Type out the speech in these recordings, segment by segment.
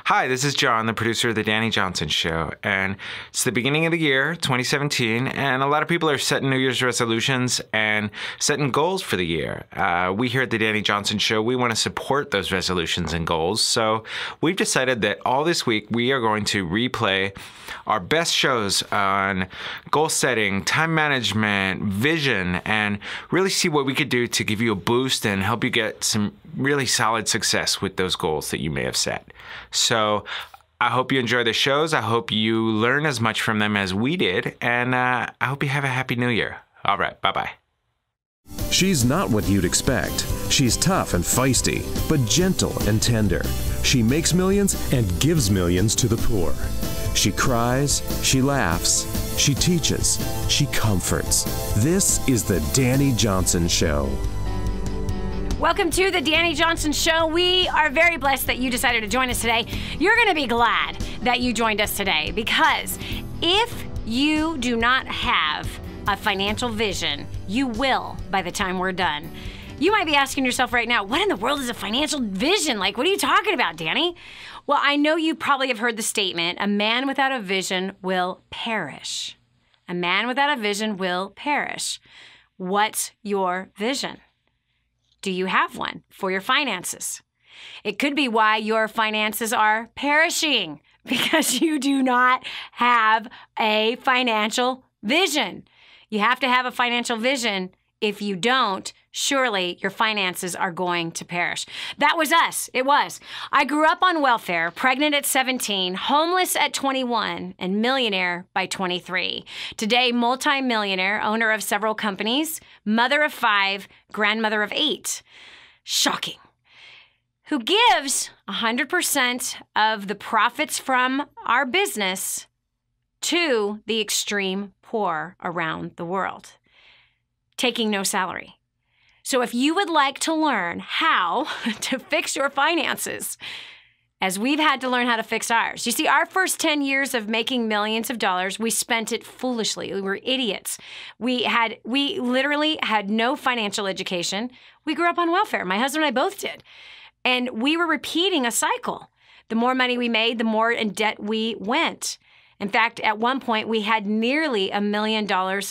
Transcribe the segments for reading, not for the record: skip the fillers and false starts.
Hi, this is John, the producer of the Dani Johnson Show, and it's the beginning of the year, 2017, and a lot of people are setting New Year's resolutions and setting goals for the year. We here at the Dani Johnson Show, we want to support those resolutions and goals, so we've decided that all this week we are going to replay our best shows on goal setting, time management, vision, and really see what we could do to give you a boost and help you get some really solid success with those goals that you may have set. So I hope you enjoy the shows. I hope you learn as much from them as we did. And I hope you have a happy new year. All right. Bye-bye. She's not what you'd expect. She's tough and feisty, but gentle and tender. She makes millions and gives millions to the poor. She cries, she laughs, she teaches, she comforts. This is the Dani Johnson Show. Welcome to the Dani Johnson Show. We are very blessed that you decided to join us today. You're going to be glad that you joined us today, because if you do not have a financial vision, you will by the time we're done. You might be asking yourself right now, what in the world is a financial vision? Like, what are you talking about, Dani? Well, I know you probably have heard the statement, a man without a vision will perish. A man without a vision will perish. What's your vision? Do you have one for your finances? It could be why your finances are perishing, because you do not have a financial vision. You have to have a financial vision. If you don't, surely your finances are going to perish. That was us. It was. I grew up on welfare, pregnant at 17, homeless at 21, and millionaire by 23. Today, multi-millionaire, owner of several companies, mother of 5, grandmother of 8. Shocking. Who gives 100% of the profits from our business to the extreme poor around the world, taking no salary. So if you would like to learn how to fix your finances, as we've had to learn how to fix ours. You see, our first 10 years of making millions of dollars, we spent it foolishly. We were idiots. We literally had no financial education. We grew up on welfare. My husband and I both did. And we were repeating a cycle. The more money we made, the more in debt we went. In fact, at one point, we had nearly $1 million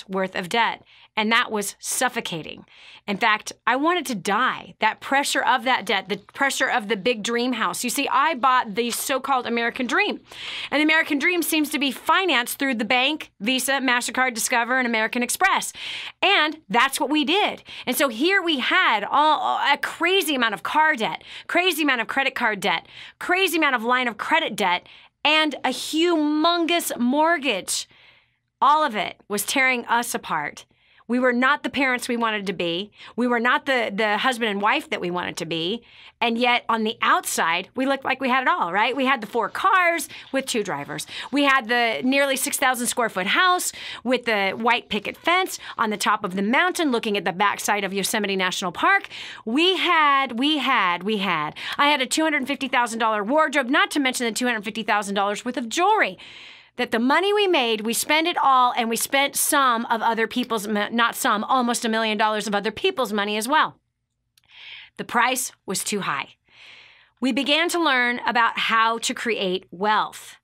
worth of debt, and that was suffocating. In fact, I wanted to die. That pressure of that debt, the pressure of the big dream house. You see, I bought the so-called American dream, and the American dream seems to be financed through the bank, Visa, MasterCard, Discover, and American Express, and that's what we did. And so here we had a crazy amount of car debt, crazy amount of credit card debt, crazy amount of line of credit debt, and a humongous mortgage. All of it was tearing us apart. We were not the parents we wanted to be. We were not the husband and wife that we wanted to be. And yet, on the outside, we looked like we had it all, right? We had the 4 cars with 2 drivers. We had the nearly 6,000 square foot house with the white picket fence on the top of the mountain looking at the backside of Yosemite National Park. I had a $250,000 wardrobe, not to mention the $250,000 worth of jewelry. That the money we made, we spent it all, and we spent some of other people's, not some, almost $1 million of other people's money as well. The price was too high. We began to learn about how to create wealth.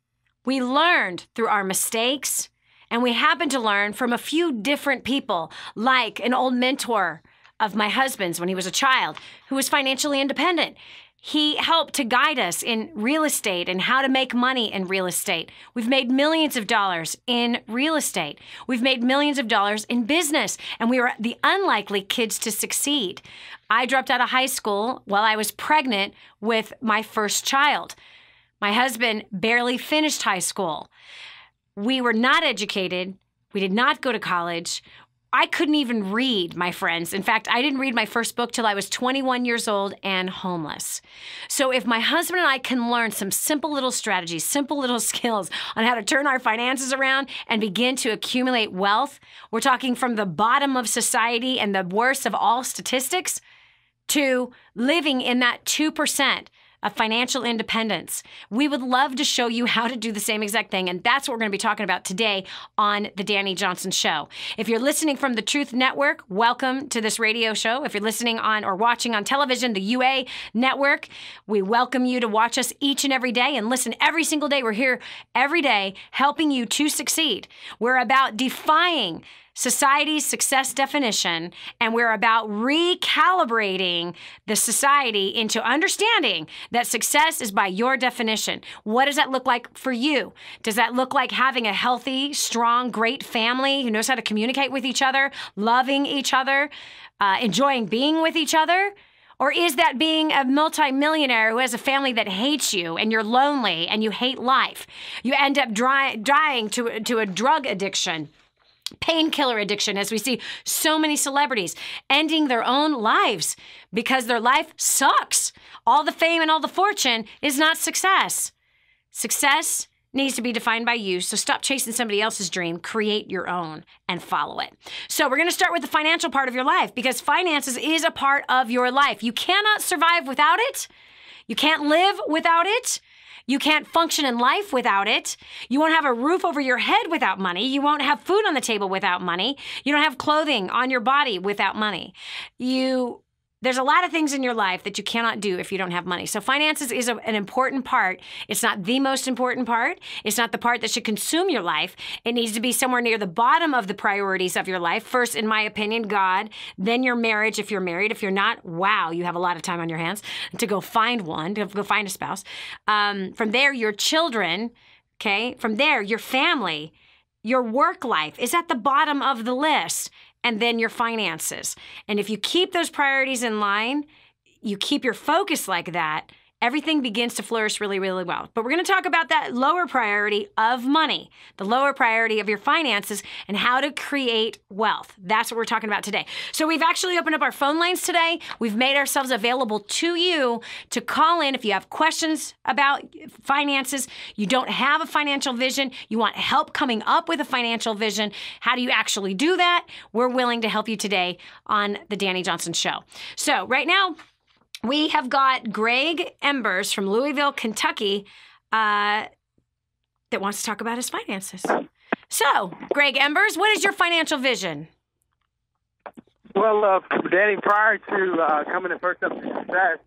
We learned through our mistakes, and we happened to learn from a few different people, like an old mentor of my husband's when he was a child, who was financially independent. He helped to guide us in real estate and how to make money in real estate. We've made millions of dollars in real estate. We've made millions of dollars in business, and we were the unlikely kids to succeed. I dropped out of high school while I was pregnant with my first child. My husband barely finished high school. We were not educated. We did not go to college. I couldn't even read, my friends. In fact, I didn't read my first book till I was 21 years old and homeless. So if my husband and I can learn some simple little strategies, simple little skills on how to turn our finances around and begin to accumulate wealth, we're talking from the bottom of society and the worst of all statistics to living in that 2%, of financial independence. We would love to show you how to do the same exact thing, and that's what we're going to be talking about today on The Dani Johnson Show. If you're listening from the Truth Network, welcome to this radio show. If you're listening on or watching on television, the UA Network, we welcome you to watch us each and every day and listen every single day. We're here every day helping you to succeed. We're about defying society's success definition, and we're about recalibrating the society into understanding that success is by your definition. What does that look like for you? Does that look like having a healthy, strong, great family who knows how to communicate with each other, loving each other, enjoying being with each other? Or is that being a multi-millionaire who has a family that hates you and you're lonely and you hate life? You end up dying to a drug addiction, painkiller addiction, as we see so many celebrities ending their own lives because their life sucks. All the fame and all the fortune is not success. Success needs to be defined by you, so stop chasing somebody else's dream, create your own, and follow it. So we're going to start with the financial part of your life, because finances is a part of your life. You cannot survive without it. You can't live without it. You can't function in life without it. You won't have a roof over your head without money. You won't have food on the table without money. You don't have clothing on your body without money. There's a lot of things in your life that you cannot do if you don't have money. So finances is an important part. It's not the most important part. It's not the part that should consume your life. It needs to be somewhere near the bottom of the priorities of your life. First, in my opinion, God, then your marriage if you're married. If you're not, wow, you have a lot of time on your hands to go find one, to go find a spouse. From there, your children, okay? From there, your family, your work life is at the bottom of the list. And then your finances. And if you keep those priorities in line, you keep your focus like that, everything begins to flourish really, really well. But we're going to talk about that lower priority of money, the lower priority of your finances, and how to create wealth. That's what we're talking about today. So we've actually opened up our phone lines today. We've made ourselves available to you to call in if you have questions about finances, you don't have a financial vision, you want help coming up with a financial vision. How do you actually do that? We're willing to help you today on The Dani Johnson Show. So right now, we have got Greg Embers from Louisville, Kentucky, that wants to talk about his finances. So, Greg Embers, what is your financial vision? Well, Danny, prior to coming to First Up to Success,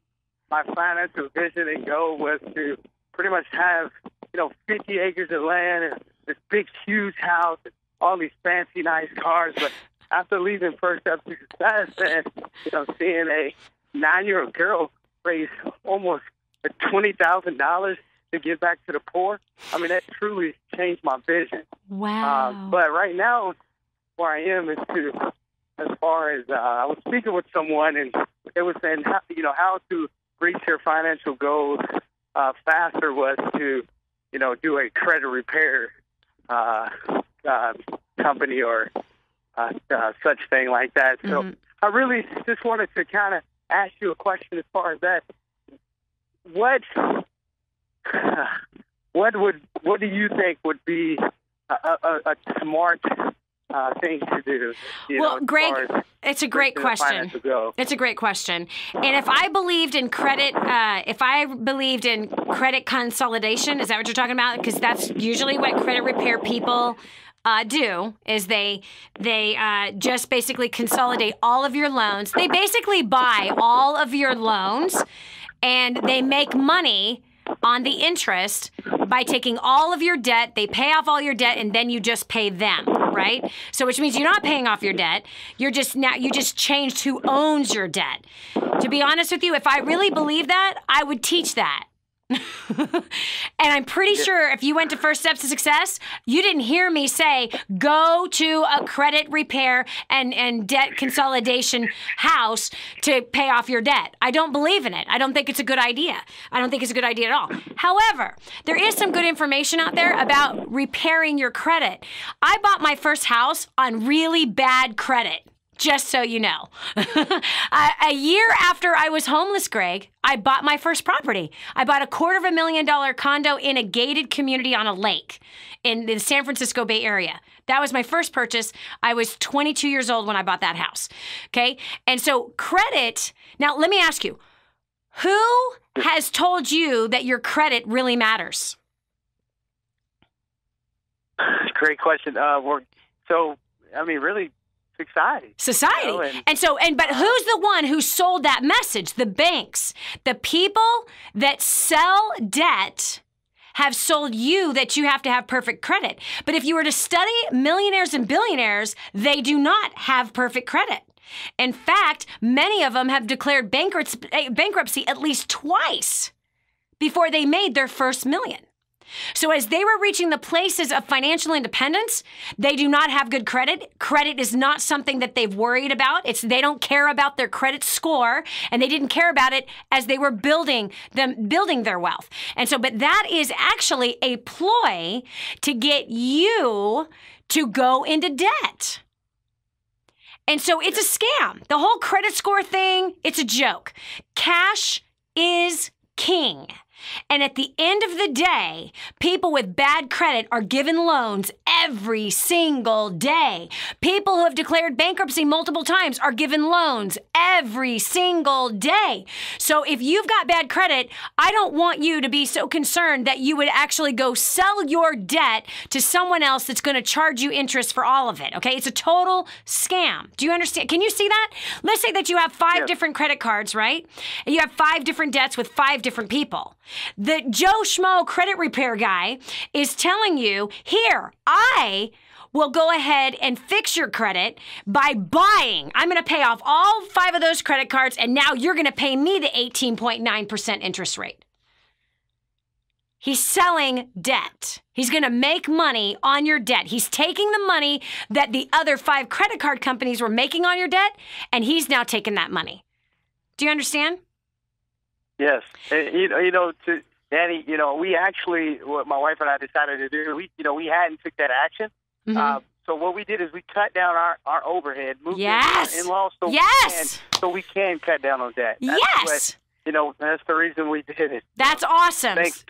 my financial vision and goal was to pretty much have, 50 acres of land and this big, huge house, and all these fancy, nice cars. But after leaving First Up to Success and, seeing a 9-year-old girl raise almost $20,000 to give back to the poor. I mean, that truly changed my vision. Wow. But right now, where I am is as far as I was speaking with someone, and they were saying, how to reach your financial goals faster was to, do a credit repair company or such thing like that. So I really just wanted to kind of ask you a question as far as that. What do you think would be a smart thing to do? Well, Greg, it's a great question. It's a great question. And if I believed in credit, consolidation, is that what you're talking about? Because that's usually what credit repair people do, is they just basically consolidate all of your loans. They basically buy all of your loans, and they make money on the interest by taking all of your debt. They pay off all your debt, and then you just pay them, right? So which means you're not paying off your debt. You just changed who owns your debt. To be honest with you, if I really believe that, I would teach that. And I'm pretty sure if you went to First Steps to Success, you didn't hear me say, go to a credit repair and debt consolidation house to pay off your debt. I don't believe in it. I don't think it's a good idea. I don't think it's a good idea at all. However, there is some good information out there about repairing your credit. I bought my first house on really bad credit. Just so you know. A year after I was homeless, Greg, I bought my first property. I bought a $250,000 condo in a gated community on a lake in the San Francisco Bay Area. That was my first purchase. I was 22 years old when I bought that house. Okay? And so credit, now let me ask you, Who has told you that your credit really matters? Great question. Really, society. Society. You know, But who's the one who sold that message? The banks. The people that sell debt have sold you that you have to have perfect credit. But if you were to study millionaires and billionaires, they do not have perfect credit. In fact, many of them have declared bankruptcy at least twice before they made their first million. So as they were reaching the places of financial independence, they do not have good credit. Credit is not something that they've worried about. They don't care about their credit score, and they didn't care about it as they were building their wealth. But that is actually a ploy to get you to go into debt. And so it's a scam. The whole credit score thing, it's a joke. Cash is king. And at the end of the day, people with bad credit are given loans every single day. People who have declared bankruptcy multiple times are given loans every single day. So if you've got bad credit, I don't want you to be so concerned that you would actually go sell your debt to someone else that's going to charge you interest for all of it, okay? It's a total scam. Do you understand? Can you see that? Let's say that you have five different credit cards, right? And you have 5 different debts with 5 different people. The Joe Schmo credit repair guy is telling you, here, I will go ahead and fix your credit by buying. I'm going to pay off all 5 of those credit cards, and now you're going to pay me the 18.9% interest rate. He's selling debt. He's going to make money on your debt. He's taking the money that the other 5 credit card companies were making on your debt, and he's now taking that money. Do you understand? Yes. Danny, we actually, what my wife and I decided to do, we hadn't took that action. Mm-hmm. So what we did is we cut down our overhead, moved yes. in-laws so we can cut down on that. Yes. That's the reason we did it. That's awesome. Thanks.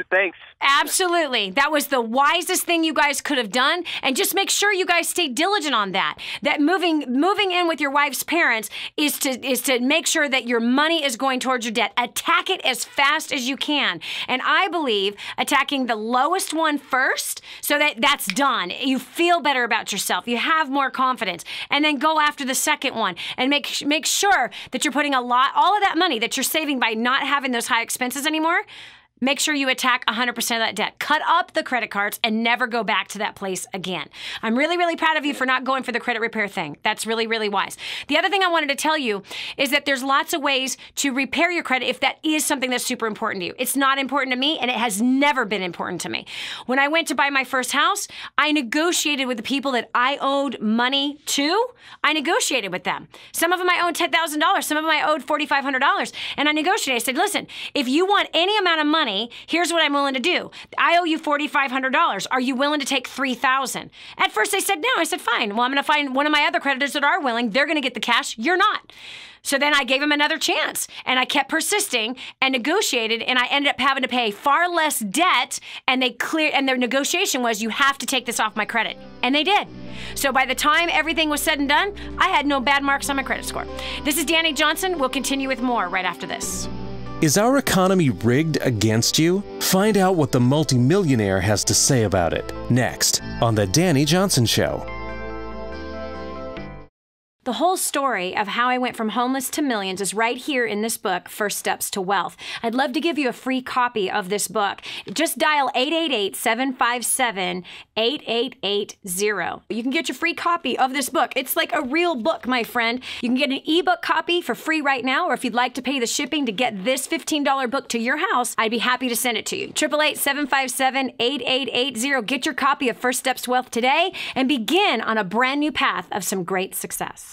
Absolutely. That was the wisest thing you guys could have done. And just make sure you guys stay diligent on that. That moving in with your wife's parents is to make sure that your money is going towards your debt. Attack it as fast as you can. And I believe attacking the lowest one first so that that's done. You feel better about yourself. You have more confidence. And then go after the second one and make sure that you're putting all of that money that you're saving by not having those high expenses anymore. Make sure you attack 100% of that debt. Cut up the credit cards and never go back to that place again. I'm really, really proud of you for not going for the credit repair thing. That's really, really wise. The other thing I wanted to tell you is that there's lots of ways to repair your credit if that is something that's super important to you. It's not important to me, and it has never been important to me. When I went to buy my first house, I negotiated with the people that I owed money to. I negotiated with them. Some of them I owed $10,000. Some of them I owed $4,500. And I negotiated. I said, listen, if you want any amount of money, here's what I'm willing to do. I owe you $4,500. Are you willing to take $3,000? At first they said no. I said, fine. Well, I'm going to find one of my other creditors that are willing. They're going to get the cash. You're not. So then I gave him another chance, and I kept persisting and negotiated, and I ended up having to pay far less debt, and their negotiation was, you have to take this off my credit. And they did. So by the time everything was said and done, I had no bad marks on my credit score. This is Dani Johnson. We'll continue with more right after this. Is our economy rigged against you? Find out what the multi-millionaire has to say about it next on The Dani Johnson Show. The whole story of how I went from homeless to millions is right here in this book, First Steps to Wealth. I'd love to give you a free copy of this book. Just dial 888-757-8880. You can get your free copy of this book. It's like a real book, my friend. You can get an ebook copy for free right now, or if you'd like to pay the shipping to get this $15 book to your house, I'd be happy to send it to you. 888-757-8880. Get your copy of First Steps to Wealth today and begin on a brand new path of some great success.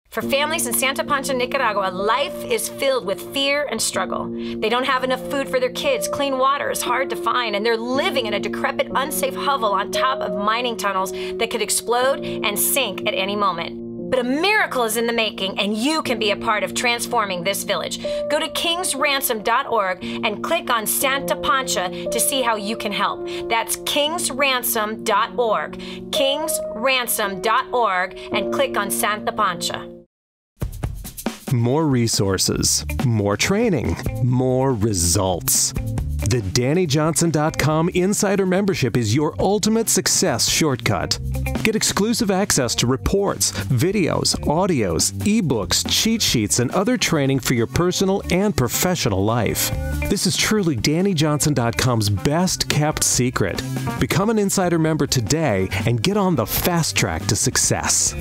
For families in Santa Pancha, Nicaragua, life is filled with fear and struggle. They don't have enough food for their kids, clean water is hard to find, and they're living in a decrepit, unsafe hovel on top of mining tunnels that could explode and sink at any moment. But a miracle is in the making, and you can be a part of transforming this village. Go to kingsransom.org and click on Santa Pancha to see how you can help. That's kingsransom.org, kingsransom.org, and click on Santa Pancha. more resources, more training, more results. The DannyJohnson.com Insider Membership is your ultimate success shortcut. Get exclusive access to reports, videos, audios, ebooks, cheat sheets, and other training for your personal and professional life. This is truly DannyJohnson.com's best kept secret. Become an Insider member today and get on the fast track to success.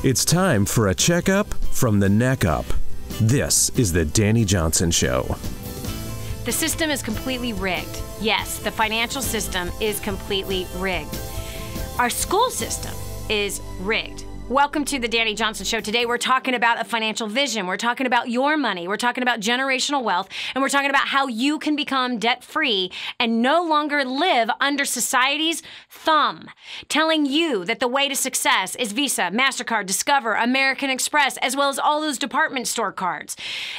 It's time for a checkup from the neck up. This is the Dani Johnson Show. The system is completely rigged. Yes, the financial system is completely rigged. Our school system is rigged. Welcome to the Dani Johnson Show. Today we're talking about a financial vision. We're talking about your money. We're talking about generational wealth. And we're talking about how you can become debt-free and no longer live under society's thumb, telling you that the way to success is Visa, MasterCard, Discover, American Express, as well as all those department store cards.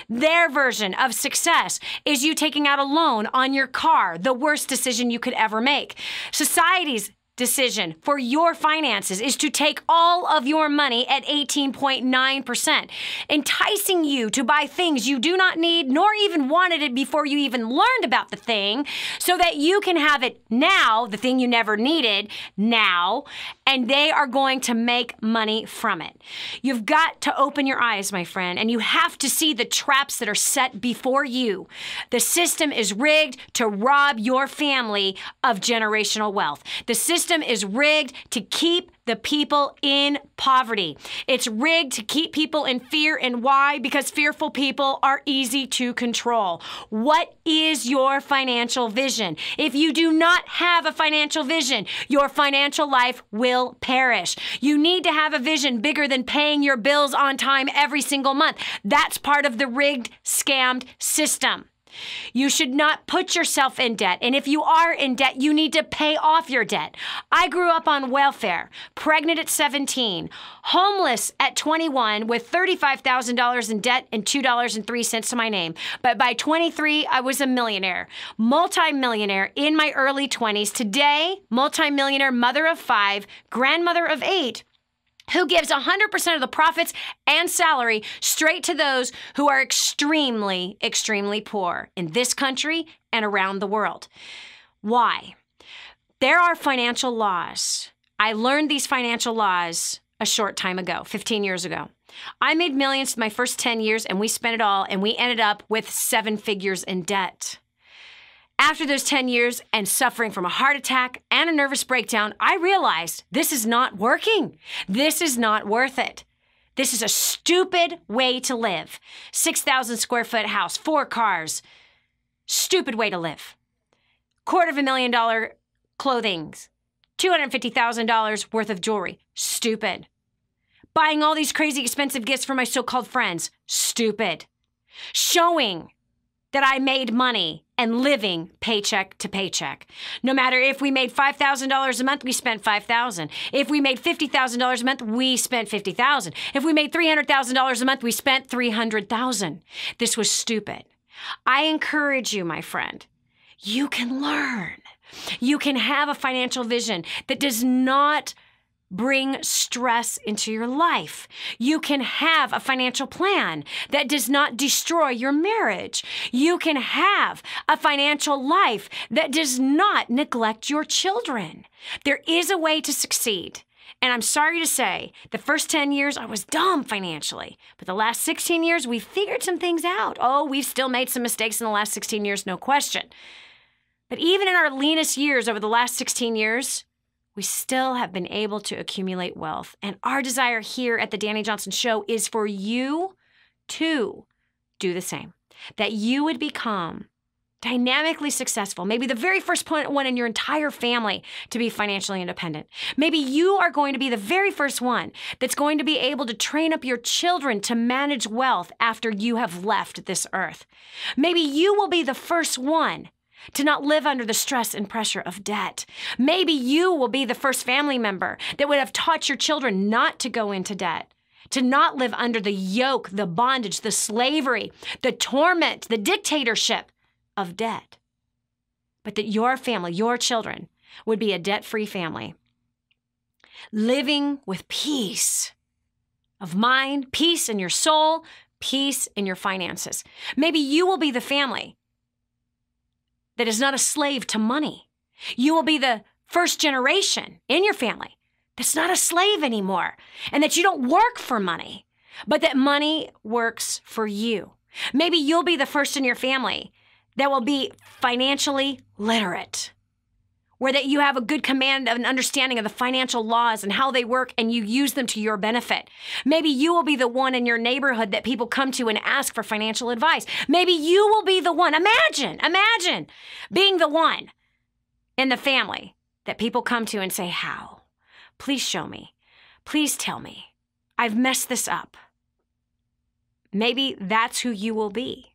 Their version of success is you taking out a loan on your car, the worst decision you could ever make. Society's decision for your finances is to take all of your money at 18.9%, enticing you to buy things you do not need nor even wanted it before you even learned about the thing, so that you can have it now, the thing you never needed now, and they are going to make money from it. You've got to open your eyes, my friend, and you have to see the traps that are set before you. The system is rigged to rob your family of generational wealth. The system is rigged to keep the people in poverty. It's rigged to keep people in fear. And why? Because fearful people are easy to control. What is your financial vision? If you do not have a financial vision, your financial life will perish. You need to have a vision bigger than paying your bills on time every single month. That's part of the rigged, scammed system. You should not put yourself in debt. And if you are in debt, you need to pay off your debt. I grew up on welfare, pregnant at 17, homeless at 21 with $35,000 in debt and $2.03 to my name. But by 23, I was a millionaire, multi-millionaire in my early 20s. Today, multi-millionaire, mother of 5, grandmother of 8, who gives 100% of the profits and salary straight to those who are extremely, extremely poor in this country and around the world. Why? There are financial laws. I learned these financial laws a short time ago, 15 years ago. I made millions in my first 10 years, and we spent it all, and we ended up with 7 figures in debt. After those 10 years and suffering from a heart attack and a nervous breakdown, I realized this is not working. This is not worth it. This is a stupid way to live. 6,000 square foot house, 4 cars. Stupid way to live. $250,000 clothing. $250,000 worth of jewelry. Stupid. Buying all these crazy expensive gifts for my so-called friends. Stupid. Showing that I made money and living paycheck to paycheck. No matter if we made $5,000 a month, we spent $5,000. If we made $50,000 a month, we spent $50,000. If we made $300,000 a month, we spent $300,000. This was stupid. I encourage you, my friend, you can learn. You can have a financial vision that does not bring stress into your life. You can have a financial plan that does not destroy your marriage. You can have a financial life that does not neglect your children. There is a way to succeed. And I'm sorry to say, the first 10 years, I was dumb financially. But the last 16 years, we figured some things out. Oh, we've still made some mistakes in the last 16 years, no question. But even in our leanest years over the last 16 years, we still have been able to accumulate wealth. And our desire here at the Dani Johnson Show is for you to do the same. That you would become dynamically successful, maybe the very first one in your entire family to be financially independent. Maybe you are going to be the very first one that's going to be able to train up your children to manage wealth after you have left this earth. Maybe you will be the first one to not live under the stress and pressure of debt. Maybe you will be the first family member that would have taught your children not to go into debt, to not live under the yoke, the bondage, the slavery, the torment, the dictatorship of debt. But that your family, your children, would be a debt-free family, living with peace of mind, peace in your soul, peace in your finances. Maybe you will be the family that is not a slave to money. You will be the first generation in your family that's not a slave anymore, and that you don't work for money, but that money works for you. Maybe you'll be the first in your family that will be financially literate, where that you have a good command of an understanding of the financial laws and how they work, and you use them to your benefit. Maybe you will be the one in your neighborhood that people come to and ask for financial advice. Maybe you will be the one. Imagine being the one in the family that people come to and say, how? Please show me. Please tell me. I've messed this up. Maybe that's who you will be.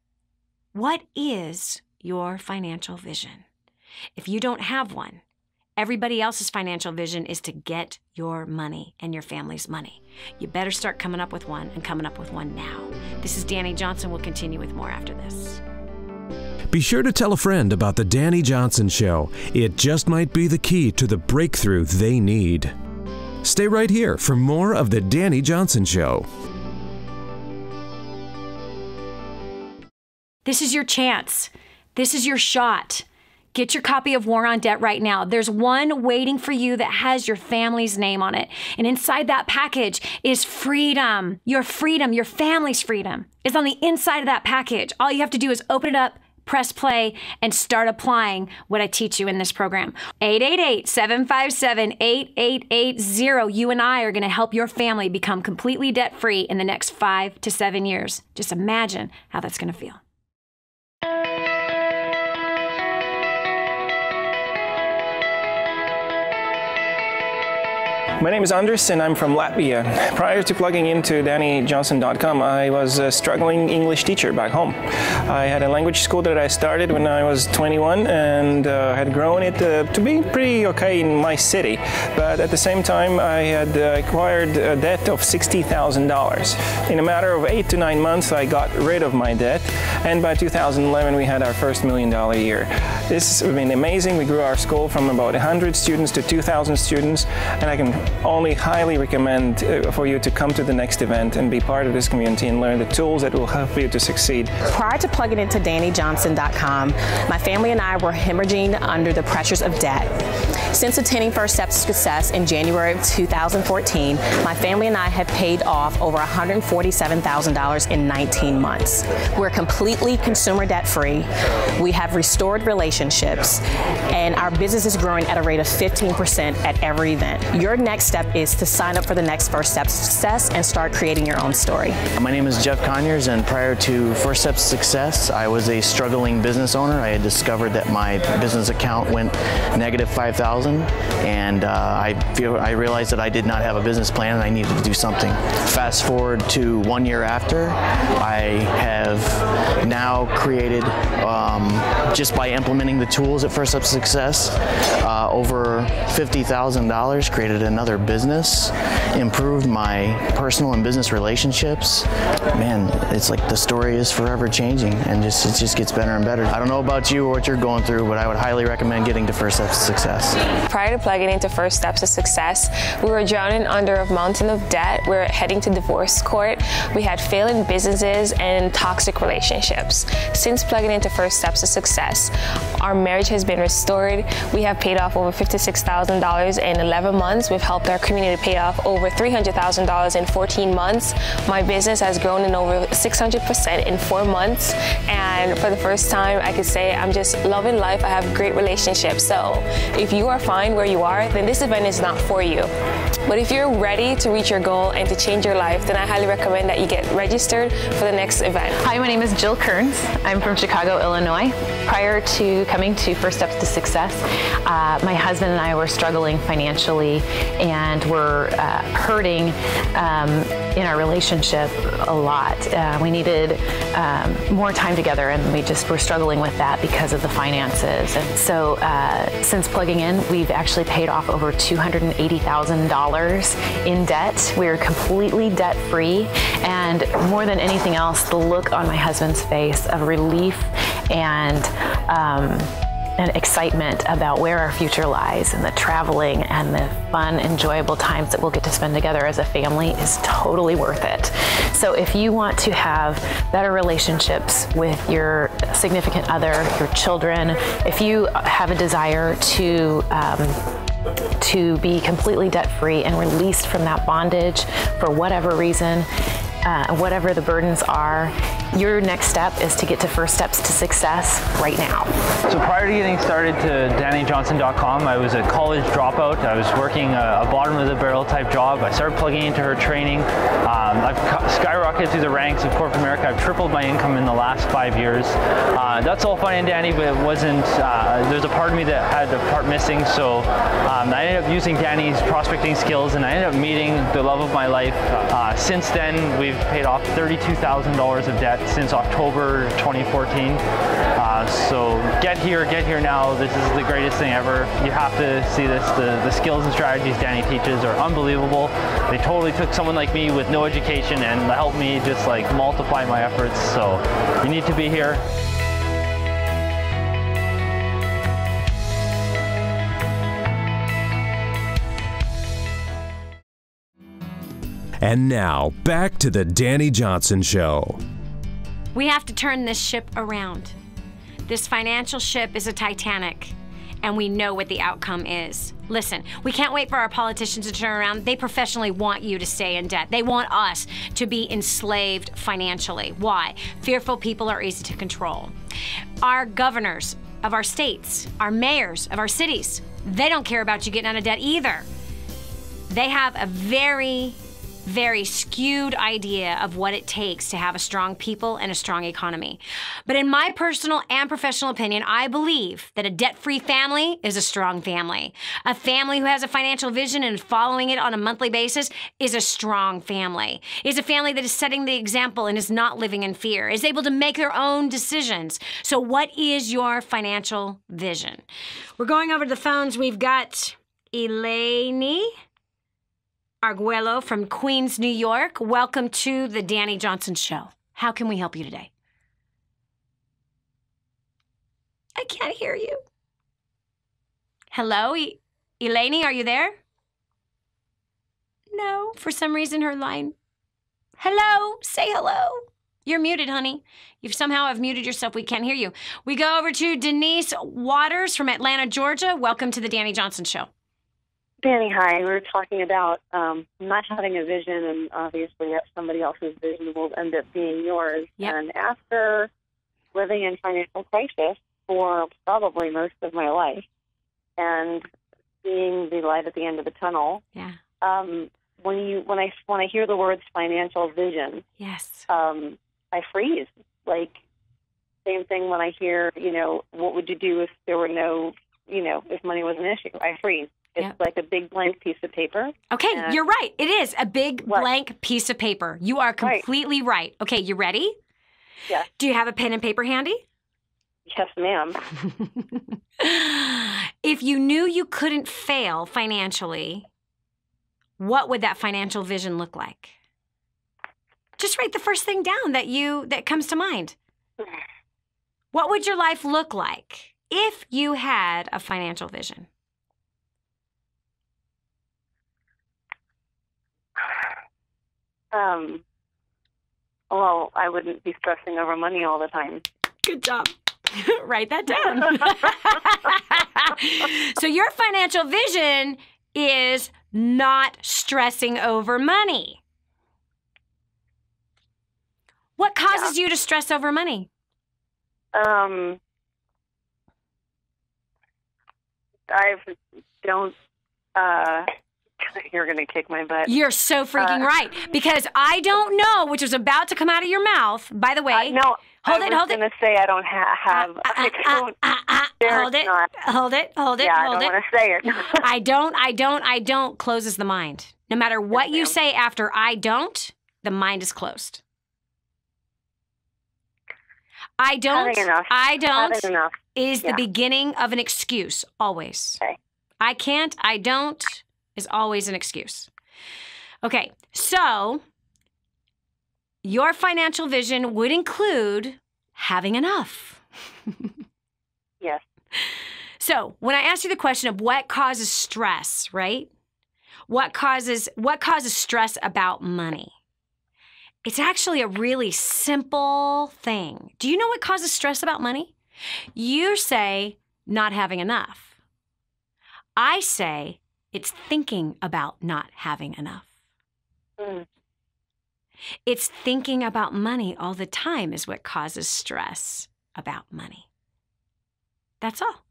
What is your financial vision? If you don't have one, everybody else's financial vision is to get your money and your family's money. You better start coming up with one, and coming up with one now. This is Dani Johnson. We'll continue with more after this. Be sure to tell a friend about the Dani Johnson Show. It just might be the key to the breakthrough they need. Stay right here for more of the Dani Johnson Show. This is your chance. This is your shot. Get your copy of War on Debt right now. There's one waiting for you that has your family's name on it. And inside that package is freedom. Your freedom, your family's freedom is on the inside of that package. All you have to do is open it up, press play, and start applying what I teach you in this program. 888-757-8880. You and I are going to help your family become completely debt-free in the next 5 to 7 years. Just imagine how that's going to feel. My name is Andres and I'm from Latvia. Prior to plugging into DaniJohnson.com, I was a struggling English teacher back home. I had a language school that I started when I was 21 and had grown it to be pretty okay in my city. But at the same time, I had acquired a debt of $60,000. In a matter of 8 to 9 months, I got rid of my debt. And by 2011, we had our first $1 million year. This has been amazing. We grew our school from about 100 students to 2,000 students, and I can only highly recommend for you to come to the next event and be part of this community and learn the tools that will help you to succeed. Prior to plugging into DaniJohnson.com, my family and I were hemorrhaging under the pressures of debt. Since attending First Steps to Success in January of 2014, my family and I have paid off over $147,000 in 19 months. We're completely consumer debt-free. We have restored relationships, and our business is growing at a rate of 15% at every event. Your next step is to sign up for the next First Steps to Success and start creating your own story. My name is Jeff Conyers, and prior to First Steps to Success, I was a struggling business owner. I had discovered that my business account went negative $5,000, and I realized that I did not have a business plan and I needed to do something. Fast forward to 1 year after, I have now created, just by implementing the tools at First Steps to Success, over $50,000, created another business, improved my personal and business relationships. Man, it's like the story is forever changing, and it just gets better and better. I don't know about you or what you're going through, but I would highly recommend getting to First Steps to Success. Prior to plugging into First Steps to Success, we were drowning under a mountain of debt. We were heading to divorce court. We had failing businesses and toxic relationships. Since plugging into First Steps to Success, our marriage has been restored. We have paid off over $56,000 in 11 months. We've helped our community pay off over $300,000 in 14 months. My business has grown in over 600% in 4 months. And for the first time, I could say I'm just loving life. I have great relationships. So if you are fine where you are, then this event is not for you. But if you're ready to reach your goal and to change your life, then I highly recommend that you get registered for the next event. Hi, my name is Jill Kearns. I'm from Chicago, Illinois. Prior to coming to First Steps to Success, my husband and I were struggling financially and were hurting in our relationship a lot. We needed more time together, and we just were struggling with that because of the finances. And so since plugging in, we've actually paid off over $280,000 in debt. We're completely debt-free, and more than anything else, the look on my husband's face of relief and an excitement about where our future lies, and the traveling and the fun, enjoyable times that we'll get to spend together as a family is totally worth it. So if you want to have better relationships with your significant other, your children, if you have a desire to be completely debt-free and released from that bondage for whatever reason, whatever the burdens are, your next step is to get to First Steps to Success right now. So prior to getting started to DaniJohnson.com, I was a college dropout. I was working a bottom of the barrel type job. I started plugging into her training. I've skyrocketed through the ranks of corporate America. I've tripled my income in the last 5 years. That's all fine and dandy, but it wasn't, there's a part of me that had a part missing. So I ended up using Dani's prospecting skills, and I ended up meeting the love of my life. Since then, we've paid off $32,000 of debt since October 2014. So get here now. This is the greatest thing ever. You have to see this. The skills and strategies Dani teaches are unbelievable. They totally took someone like me with no education and helped me just like multiply my efforts. So you need to be here. And now, back to the Dani Johnson Show. We have to turn this ship around. This financial ship is a Titanic, and we know what the outcome is. Listen, we can't wait for our politicians to turn around. They professionally want you to stay in debt. They want us to be enslaved financially. Why? Fearful people are easy to control. Our governors of our states, our mayors of our cities, they don't care about you getting out of debt either. They have a very skewed idea of what it takes to have a strong people and a strong economy. But in my personal and professional opinion, I believe that a debt-free family is a strong family. A family who has a financial vision and following it on a monthly basis is a strong family. Is a family that is setting the example and is not living in fear, is able to make their own decisions. So what is your financial vision? We're going over to the phones. We've got Elaine Arguello from Queens, New York. Welcome to the Dani Johnson Show. How can we help you today? I can't hear you. Hello, Elaine, are you there? No, for some reason her line. Hello, say hello. You're muted, honey. You somehow have muted yourself. We can't hear you. We go over to Denise Waters from Atlanta, Georgia. Welcome to the Dani Johnson Show. Dani, hi. We were talking about not having a vision, and obviously somebody else's vision will end up being yours. Yep. And after living in financial crisis for probably most of my life and seeing the light at the end of the tunnel, yeah. When I hear the words financial vision, yes, I freeze. Like, same thing when I hear, what would you do if there were no, if money was an issue? I freeze. It's like a big blank piece of paper. Okay, you're right. It is a big blank piece of paper. You are completely right. Okay, you ready? Yes. Do you have a pen and paper handy? Yes, ma'am. If you knew you couldn't fail financially, what would that financial vision look like? Just write the first thing down that comes to mind. What would your life look like if you had a financial vision? Well, I wouldn't be stressing over money all the time. Good job. Write that down. So your financial vision is not stressing over money. What causes you to stress over money? I don't. You're going to kick my butt. You're so freaking right. Because I don't know, which was about to come out of your mouth. By the way, no, hold it. I was going to say I don't have. Hold it. Yeah, I don't want to say it. I don't closes the mind. No matter what you say after I don't, the mind is closed. I don't is the beginning of an excuse, always. Okay. I can't, I don't is always an excuse. Okay, so your financial vision would include having enough. Yes. So when I asked you the question of what causes stress, right? What causes stress about money? It's actually a really simple thing. Do you know what causes stress about money? You say not having enough. I say it's thinking about not having enough. It's thinking about money all the time is what causes stress about money. That's all.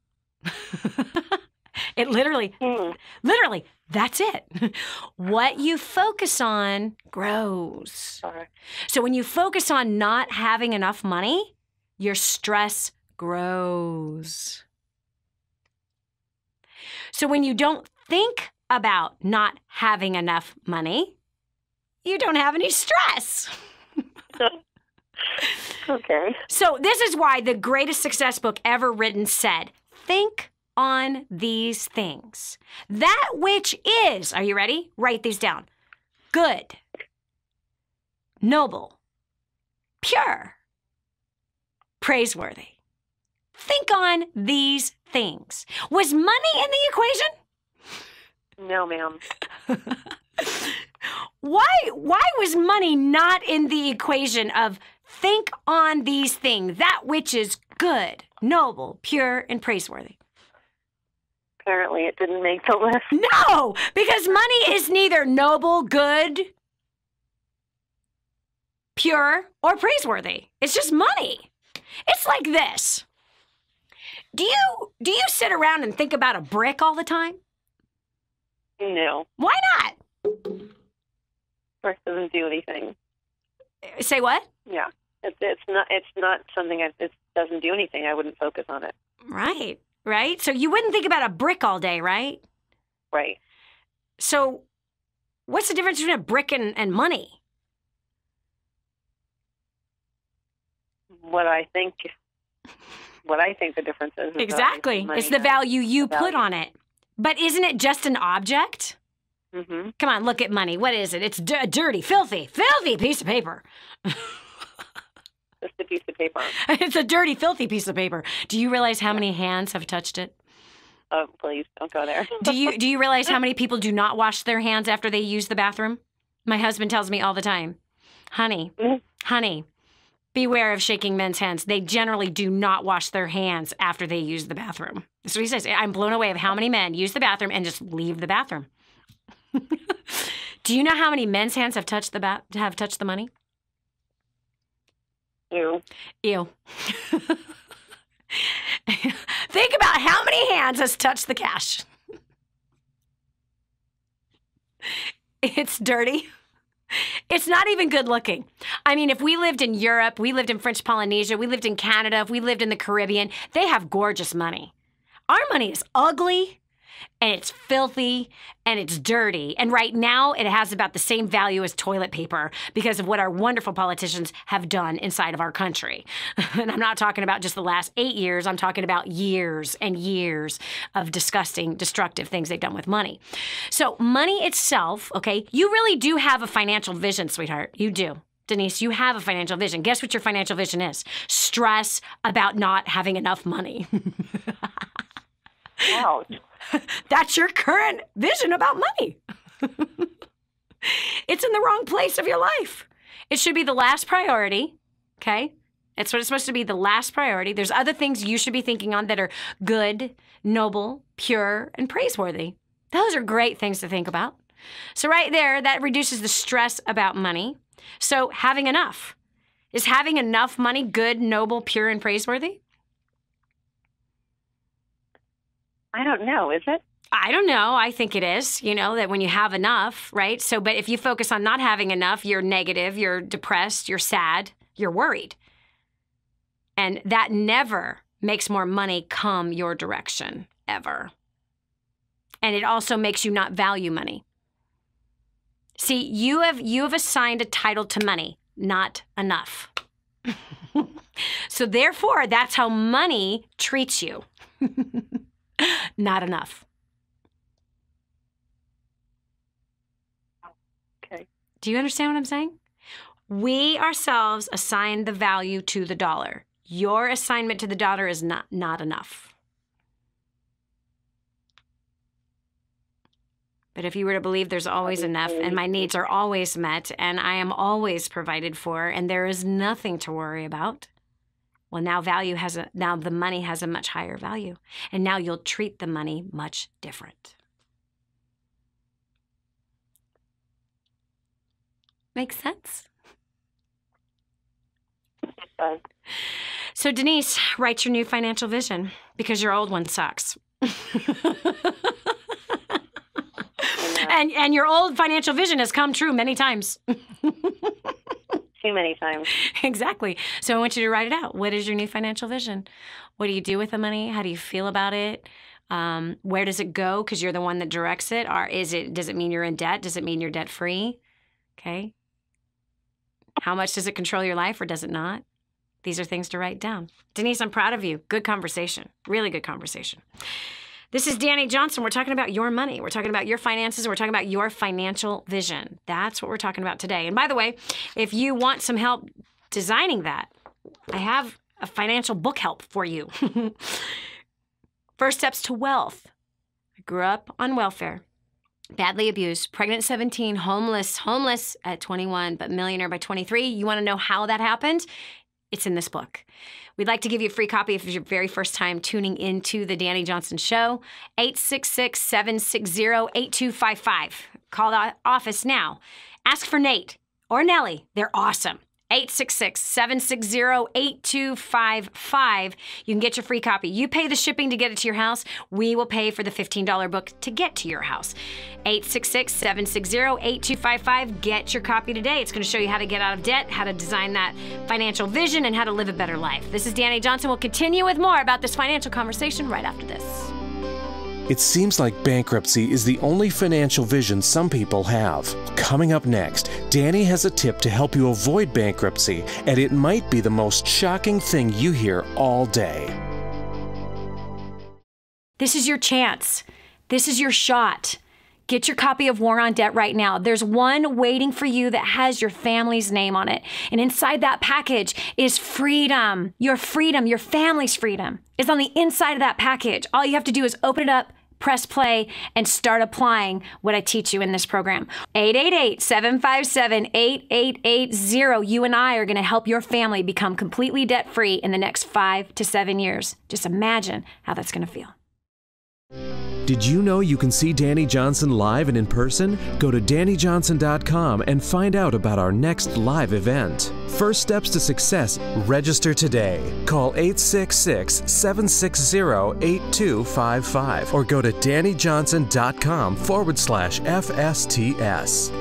It literally, that's it. What you focus on grows. So when you focus on not having enough money, your stress grows. So when you don't think about not having enough money, you don't have any stress. Okay. So this is why the greatest success book ever written said, think on these things. That which is, are you ready? Write these down. Good, noble, pure, praiseworthy. Think on these things. Was money in the equation? No, ma'am. Why was money not in the equation of think on these things, that which is good, noble, pure, and praiseworthy? Apparently it didn't make the list. No, because money is neither noble, good, pure, or praiseworthy. It's just money. It's like this. Do you sit around and think about a brick all the time? No. Why not? Brick doesn't do anything. Say what? Yeah. It's not something it doesn't do anything. I wouldn't focus on it. Right. So you wouldn't think about a brick all day, right? Right. So what's the difference between a brick and money? What I think the difference is. Exactly. It's the value you put on it. But isn't it just an object? Mm-hmm. Come on, look at money. What is it? It's a dirty, filthy piece of paper. Just a piece of paper. It's a dirty, filthy piece of paper. Do you realize how many hands have touched it? Oh, please, don't go there. Do you realize how many people do not wash their hands after they use the bathroom? My husband tells me all the time, honey, beware of shaking men's hands. They generally do not wash their hands after they use the bathroom. That's what he says. I'm blown away of how many men use the bathroom and just leave the bathroom. Do you know how many men's hands have touched the money? Ew. Think about how many hands has touched the cash. It's dirty. It's not even good looking. I mean, if we lived in Europe, we lived in French Polynesia, we lived in Canada, if we lived in the Caribbean, they have gorgeous money. Our money is ugly, and it's filthy, and it's dirty. And right now, it has about the same value as toilet paper because of what our wonderful politicians have done inside of our country. And I'm not talking about just the last 8 years. I'm talking about years and years of disgusting, destructive things they've done with money. So money itself, okay, you really do have a financial vision, sweetheart. You do. Denise, you have a financial vision. Guess what your financial vision is? Stress about not having enough money. Ouch. That's your current vision about money. It's in the wrong place of your life. It should be the last priority, okay? That's what it's supposed to be, the last priority. There's other things you should be thinking on that are good, noble, pure, and praiseworthy. Those are great things to think about. So right there, that reduces the stress about money. So having enough. Is having enough money good, noble, pure, and praiseworthy? I don't know. Is it? I don't know. I think it is, that when you have enough, right? So, but if you focus on not having enough, you're negative, you're depressed, you're sad, you're worried. And that never makes more money come your direction, ever. And it also makes you not value money. See, you have assigned a title to money, not enough. So therefore, that's how money treats you. Not enough. Okay. Do you understand what I'm saying? We ourselves assign the value to the dollar. Your assignment to the dollar is not enough. But if you were to believe there's always enough and my needs are always met and I am always provided for and there is nothing to worry about, well, now the money has a much higher value. And now you'll treat the money much different. Makes sense? It does. So Denise, write your new financial vision because your old one sucks. And your old financial vision has come true many times. Too many times. Exactly. So I want you to write it out. What is your new financial vision? What do you do with the money? How do you feel about it? Where does it go? Because you're the one that directs it. Or does it mean you're in debt? Does it mean you're debt free? Okay. How much does it control your life or does it not? These are things to write down. Denise, I'm proud of you. Good conversation. Really good conversation. This is Dani Johnson. We're talking about your money. We're talking about your finances. We're talking about your financial vision. That's what we're talking about today. And by the way, if you want some help designing that, I have a financial book help for you. First Steps to Wealth. I grew up on welfare, badly abused, pregnant at 17, homeless at 21, but millionaire by 23. You want to know how that happened? It's in this book. We'd like to give you a free copy if it's your very first time tuning into the Dani Johnson Show. 866-760-8255. Call the office now. Ask for Nate or Nellie. They're awesome. 866-760-8255. You can get your free copy. You pay the shipping to get it to your house. We will pay for the $15 book to get to your house. 866-760-8255. Get your copy today. It's going to show you how to get out of debt, how to design that financial vision, and how to live a better life. This is Dani Johnson. We'll continue with more about this financial conversation right after this. It seems like bankruptcy is the only financial vision some people have. Coming up next, Dani has a tip to help you avoid bankruptcy, and it might be the most shocking thing you hear all day. This is your chance. This is your shot. Get your copy of War on Debt right now. There's one waiting for you that has your family's name on it. And inside that package is freedom. Your family's freedom is on the inside of that package. All you have to do is open it up, press play, and start applying what I teach you in this program. 888-757-8880. You and I are going to help your family become completely debt-free in the next 5 to 7 years. Just imagine how that's going to feel. Did you know you can see Dani Johnson live and in person? Go to DaniJohnson.com and find out about our next live event. First Steps to Success. Register today. Call 866-760-8255 or go to DaniJohnson.com/FSTS.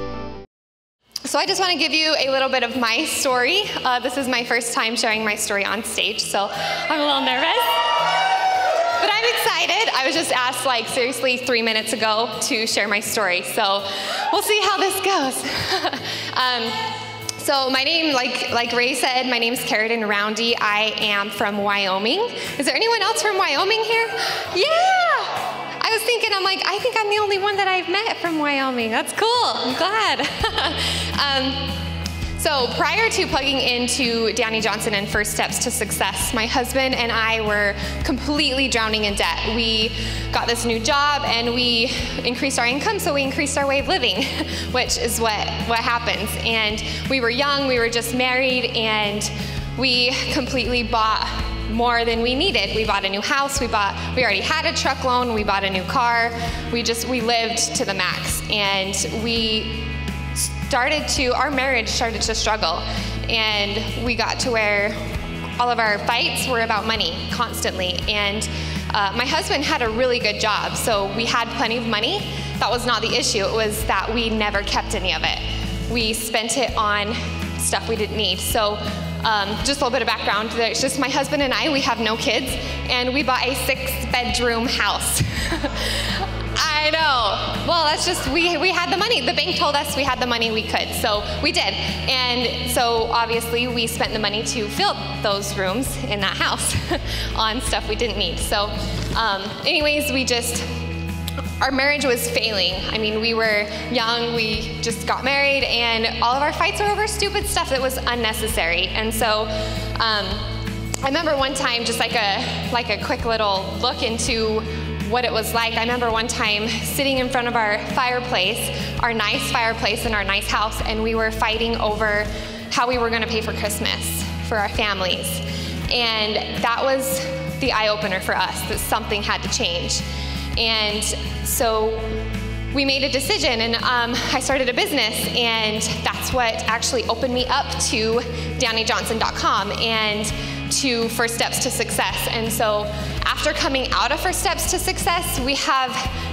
So I just want to give you a little bit of my story. This is my first time sharing my story on stage, so I'm a little nervous. But I'm excited. I was just asked, seriously 3 minutes ago to share my story. So we'll see how this goes. So my name, like Ray said, my name's Carradine Roundy. I am from Wyoming. Is there anyone else from Wyoming here? Yeah! I was thinking, I think I'm the only one that I've met from Wyoming. That's cool. I'm glad. So prior to plugging into Dani Johnson and First Steps to Success, my husband and I were completely drowning in debt. We got this new job and we increased our income, so we increased our way of living, which is what happens. And we were young, we were just married, and we completely bought more than we needed. We bought a new house, we already had a truck loan, we bought a new car, we lived to the max. And our marriage started to struggle, and we got to where all of our fights were about money constantly. And my husband had a really good job, so we had plenty of money. That was not the issue. It was that we never kept any of it. We spent it on stuff we didn't need. So just a little bit of background. It's just my husband and I, we have no kids, and we bought a 6-bedroom house. I know. Well, that's just, we had the money. The bank told us we had the money we could, so we did. And so obviously we spent the money to fill those rooms in that house on stuff we didn't need. So anyways, our marriage was failing. I mean, we were young, we just got married, and all of our fights were over stupid stuff that was unnecessary. And so I remember one time, just like a quick little look into what it was like. I remember one time sitting in front of our fireplace, our nice fireplace in our nice house, and we were fighting over how we were going to pay for Christmas for our families. And that was the eye-opener for us, that something had to change. And so we made a decision, and I started a business, and that's what actually opened me up to DaniJohnson.com and to First Steps to Success. And so after coming out of First Steps to Success, we have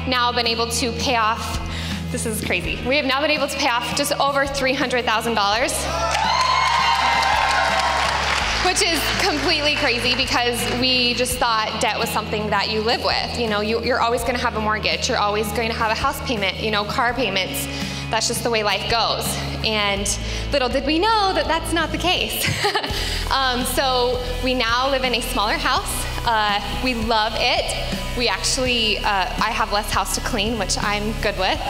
now been able to pay off, this is crazy, we have now been able to pay off just over $300,000. Which is completely crazy because we just thought debt was something that you live with. You know, you're always going to have a mortgage. You're always going to have a house payment, you know, car payments. That's just the way life goes. And little did we know that that's not the case. So we now live in a smaller house. We love it. We actually, I have less house to clean, which I'm good with.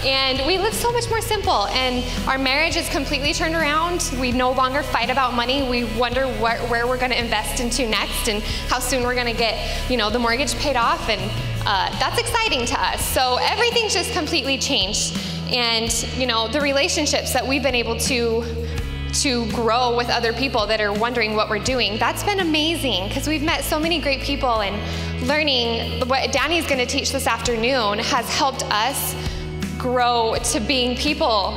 And we live so much more simple. And our marriage is completely turned around. We no longer fight about money. We wonder where we're going to invest into next and how soon we're going to get, you know, the mortgage paid off. And that's exciting to us. So everything's just completely changed. And, you know, the relationships that we've been able to grow with other people that are wondering what we're doing, that's been amazing because we've met so many great people, and learning what Dani's going to teach this afternoon has helped us grow to being people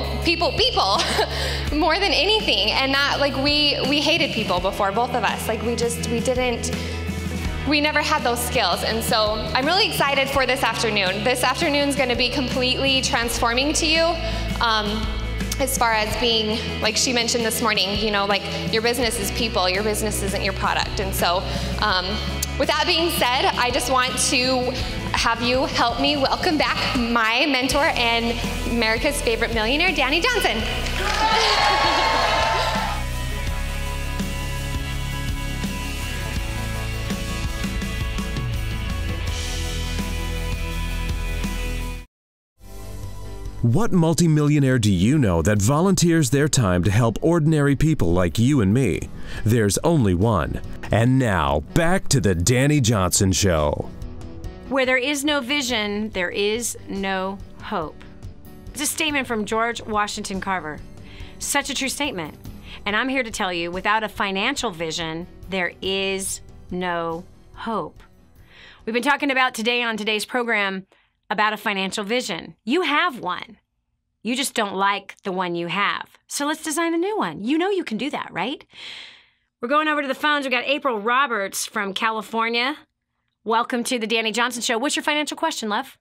more than anything. And that, like, we hated people before, both of us. Like, we never had those skills. And so I'm really excited for this afternoon. This afternoon's going to be completely transforming to you. As far as being, like she mentioned this morning, you know, like, your business is people, your business isn't your product. And so with that being said, I just want to have you help me welcome back my mentor and America's favorite millionaire, Dani Johnson. What multimillionaire do you know that volunteers their time to help ordinary people like you and me? There's only one. And now, back to the Dani Johnson Show. Where there is no vision, there is no hope. It's a statement from George Washington Carver. Such a true statement. And I'm here to tell you, without a financial vision, there is no hope. We've been talking about today on today's program about a financial vision. You have one. You just don't like the one you have. So let's design a new one. You know you can do that, right? We're going over to the phones. We've got April Roberts from California. Welcome to the Dani Johnson Show. What's your financial question, love?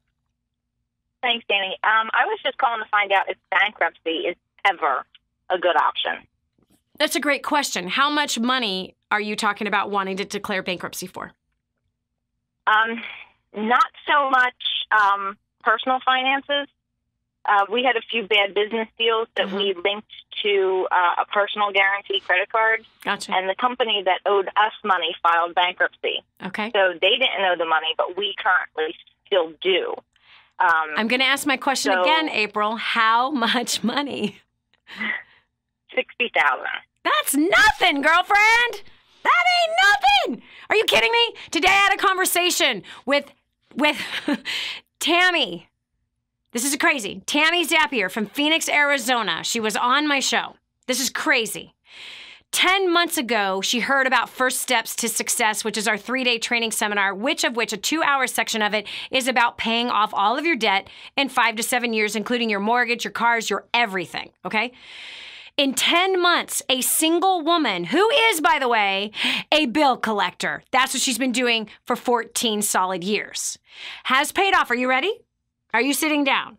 Thanks, Dani. I was just calling to find out if bankruptcy is ever a good option. That's a great question. How much money are you talking about wanting to declare bankruptcy for? Not so much personal finances. We had a few bad business deals that we linked to a personal guarantee credit card. Gotcha. And the company that owed us money filed bankruptcy. Okay. So they didn't owe the money, but we currently still do. I'm going to ask my question again, April. How much money? $60,000. That's nothing, girlfriend. That ain't nothing. Are you kidding me? Today I had a conversation with Tammy. This is crazy. Tammy Zapier from Phoenix, Arizona. She was on my show. This is crazy. 10 months ago, she heard about First Steps to Success, which is our 3-day training seminar, which a 2-hour section of it is about paying off all of your debt in 5 to 7 years, including your mortgage, your cars, your everything, okay? In 10 months, a single woman, who is, by the way, a bill collector, that's what she's been doing for 14 solid years, has paid off. Are you ready? Are you sitting down?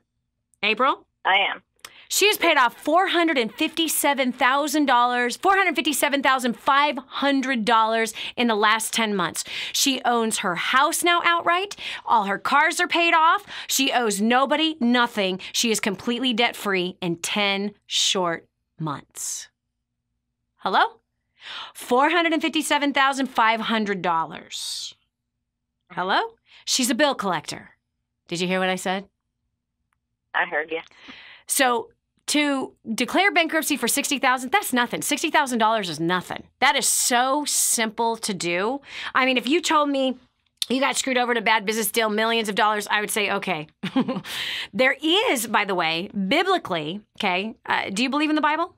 April? I am. She has paid off $457,500 in the last 10 months. She owns her house now outright. All her cars are paid off. She owes nobody nothing. She is completely debt-free in 10 short months. Hello? $457,500. Hello? She's a bill collector. Did you hear what I said? I heard you. So to declare bankruptcy for $60,000, that's nothing. $60,000 is nothing. That is so simple to do. I mean, if you told me you got screwed over in a bad business deal, millions of dollars, I would say, okay. There is, by the way, biblically, okay, do you believe in the Bible?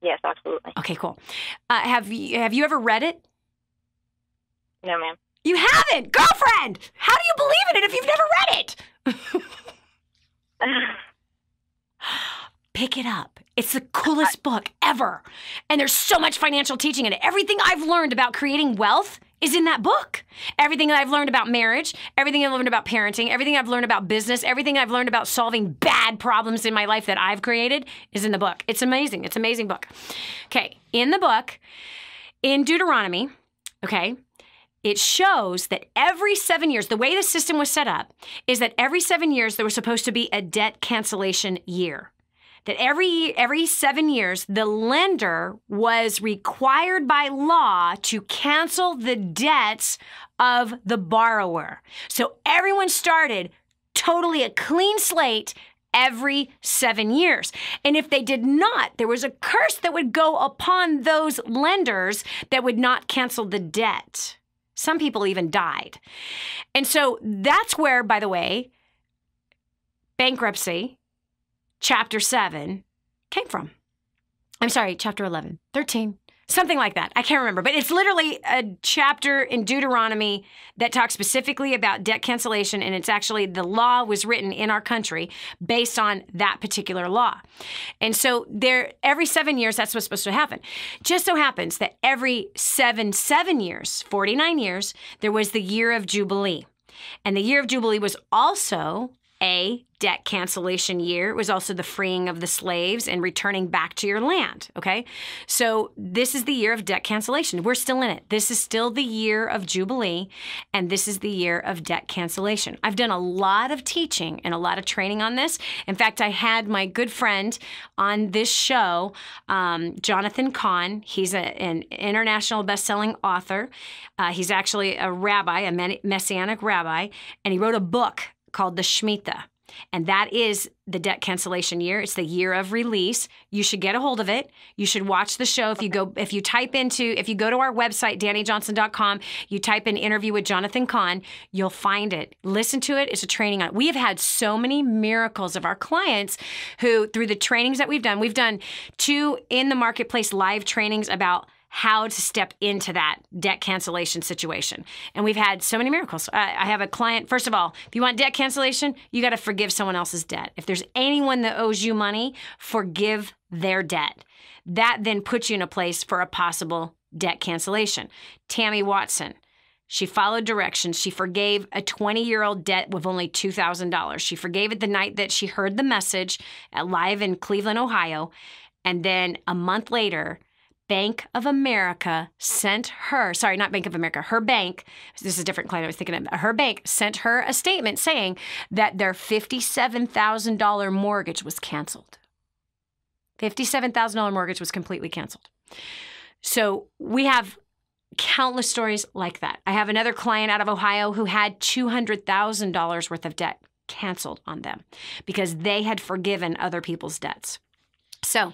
Yes, absolutely. Okay, cool. Have you ever read it? No, ma'am. You haven't? Girlfriend! How do you believe in it if you've never read it? Pick it up. It's the coolest book ever. And there's so much financial teaching in it. Everything I've learned about creating wealth is in that book. Everything that I've learned about marriage, everything I've learned about parenting, everything I've learned about business, everything I've learned about solving bad problems in my life that I've created is in the book. It's amazing. It's an amazing book. Okay, in the book, in Deuteronomy, okay, it shows that every 7 years, the way the system was set up is that every 7 years there was supposed to be a debt cancellation year. That every 7 years, the lender was required by law to cancel the debts of the borrower. So everyone started totally a clean slate every 7 years. And if they did not, there was a curse that would go upon those lenders that would not cancel the debt. Some people even died. And so that's where, by the way, Bankruptcy, Chapter 7 came from. I'm sorry, Chapter 11, 13, something like that. I can't remember. But it's literally a chapter in Deuteronomy that talks specifically about debt cancellation. And it's actually, the law was written in our country based on that particular law. And so every 7 years, that's what's supposed to happen. Just so happens that every 7 years, 49 years, there was the year of Jubilee. And the year of Jubilee was also a debt cancellation year. It was also the freeing of the slaves and returning back to your land, okay? So this is the year of debt cancellation. We're still in it. This is still the year of Jubilee, and this is the year of debt cancellation. I've done a lot of teaching and a lot of training on this. In fact, I had my good friend on this show, Jonathan Cahn. He's an international best-selling author. He's actually a rabbi, a messianic rabbi, and he wrote a book called the Shemitah. And that is the debt cancellation year. It's the year of release. You should get a hold of it. You should watch the show. If you go to our website, DaniJohnson.com, you type in interview with Jonathan Cahn, you'll find it. Listen to it. It's a training on it. We have had so many miracles of our clients who, through the trainings that we've done 2 in the marketplace live trainings about how to step into that debt cancellation situation. And we've had so many miracles. I have a client, first of all, if you want debt cancellation, you got to forgive someone else's debt. If there's anyone that owes you money, forgive their debt. That then puts you in a place for a possible debt cancellation. Tammy Watson, she followed directions. She forgave a 20-year-old debt with only $2,000. She forgave it the night that she heard the message live in Cleveland, Ohio. And then a month later, Bank of America sent her, sorry, not Bank of America, her bank, this is a different client I was thinking of, her bank sent her a statement saying that their $57,000 mortgage was canceled. $57,000 mortgage was completely canceled. So we have countless stories like that. I have another client out of Ohio who had $200,000 worth of debt canceled on them because they had forgiven other people's debts. So,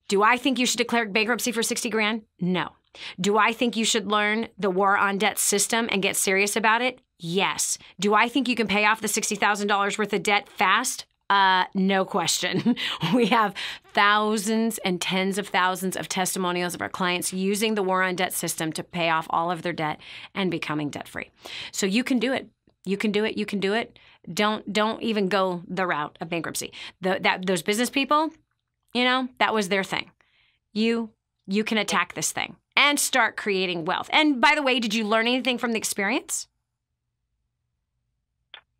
do I think you should declare bankruptcy for 60 grand? No. Do I think you should learn the war on debt system and get serious about it? Yes. Do I think you can pay off the $60,000 worth of debt fast? No question. We have thousands and tens of thousands of testimonials of our clients using the war on debt system to pay off all of their debt and becoming debt-free. So you can do it. You can do it. You can do it. Don't even go the route of bankruptcy. Those business people, you know, that was their thing. You can attack this thing and start creating wealth. And by the way, did you learn anything from the experience?